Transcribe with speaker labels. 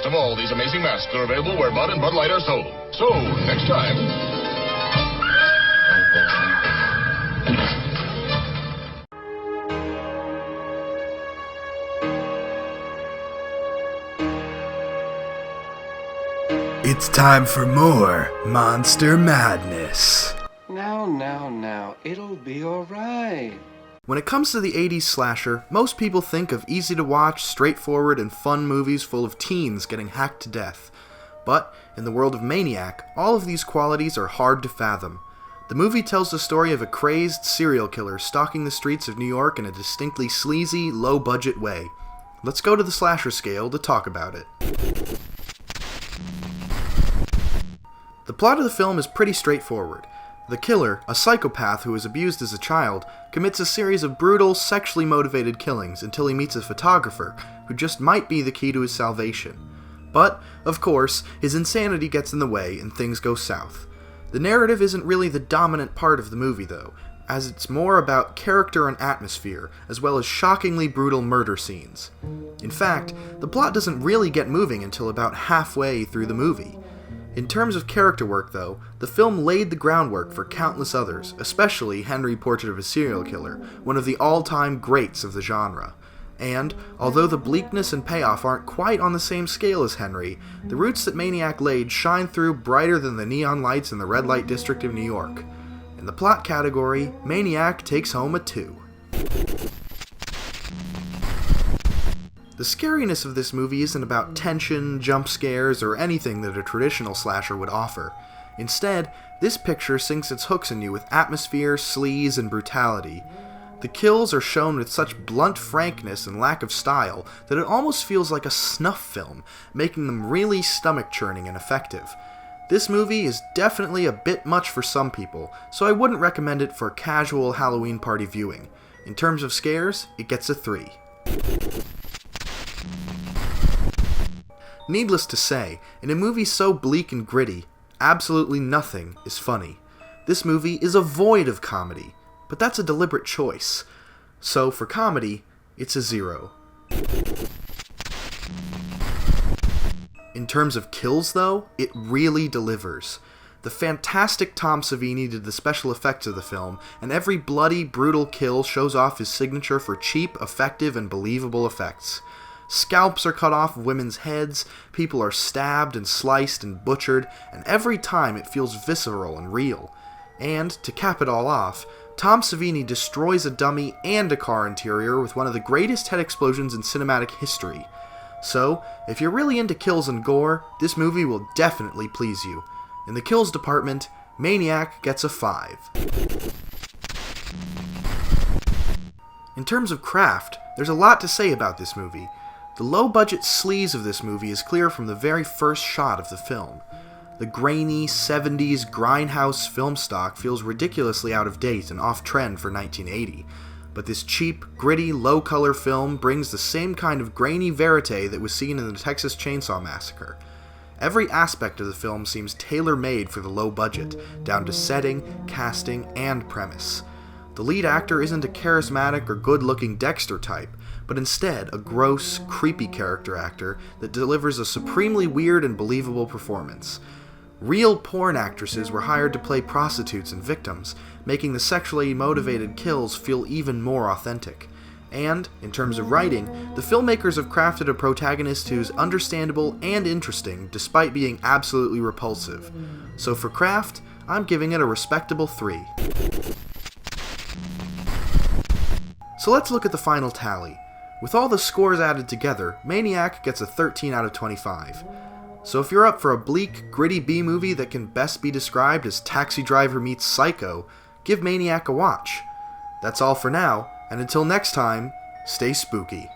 Speaker 1: best of all, these amazing masks are available where Bud and Bud Light are sold. So, next time...
Speaker 2: It's time for more Monster Madness.
Speaker 3: Now, it'll be alright.
Speaker 2: When it comes to the 80s slasher, most people think of easy-to-watch, straightforward, and fun movies full of teens getting hacked to death. But, in the world of Maniac, all of these qualities are hard to fathom. The movie tells the story of a crazed serial killer stalking the streets of New York in a distinctly sleazy, low-budget way. Let's go to the slasher scale to talk about it. The plot of the film is pretty straightforward. The killer, a psychopath who was abused as a child, commits a series of brutal, sexually motivated killings until he meets a photographer, who just might be the key to his salvation. But, of course, his insanity gets in the way and things go south. The narrative isn't really the dominant part of the movie, though, as it's more about character and atmosphere, as well as shockingly brutal murder scenes. In fact, the plot doesn't really get moving until about halfway through the movie. In terms of character work, though, the film laid the groundwork for countless others, especially Henry Portrait of a Serial Killer, one of the all-time greats of the genre. And, although the bleakness and payoff aren't quite on the same scale as Henry, the roots that Maniac laid shine through brighter than the neon lights in the red light district of New York. In the plot category, Maniac takes home a 2. The scariness of this movie isn't about tension, jump scares, or anything that a traditional slasher would offer. Instead, this picture sinks its hooks in you with atmosphere, sleaze, and brutality. The kills are shown with such blunt frankness and lack of style that it almost feels like a snuff film, making them really stomach-churning and effective. This movie is definitely a bit much for some people, so I wouldn't recommend it for casual Halloween party viewing. In terms of scares, it gets a 3. Needless to say, in a movie so bleak and gritty, absolutely nothing is funny. This movie is a void of comedy, but that's a deliberate choice. So for comedy, it's a 0. In terms of kills though, it really delivers. The fantastic Tom Savini did the special effects of the film, and every bloody, brutal kill shows off his signature for cheap, effective, and believable effects. Scalps are cut off of women's heads, people are stabbed and sliced and butchered, and every time it feels visceral and real. And, to cap it all off, Tom Savini destroys a dummy and a car interior with one of the greatest head explosions in cinematic history. So, if you're really into kills and gore, this movie will definitely please you. In the kills department, Maniac gets a 5. In terms of craft, there's a lot to say about this movie. The low-budget sleaze of this movie is clear from the very first shot of the film. The grainy, 70s grindhouse film stock feels ridiculously out of date and off-trend for 1980, but this cheap, gritty, low-color film brings the same kind of grainy verite that was seen in the Texas Chainsaw Massacre. Every aspect of the film seems tailor-made for the low budget, down to setting, casting, and premise. The lead actor isn't a charismatic or good-looking Dexter type, but instead a gross, creepy character actor that delivers a supremely weird and believable performance. Real porn actresses were hired to play prostitutes and victims, making the sexually motivated kills feel even more authentic. And, in terms of writing, the filmmakers have crafted a protagonist who's understandable and interesting despite being absolutely repulsive. So for craft, I'm giving it a respectable 3. So let's look at the final tally. With all the scores added together, Maniac gets a 13 out of 25. So if you're up for a bleak, gritty B-movie that can best be described as Taxi Driver meets Psycho, give Maniac a watch. That's all for now, and until next time, stay spooky.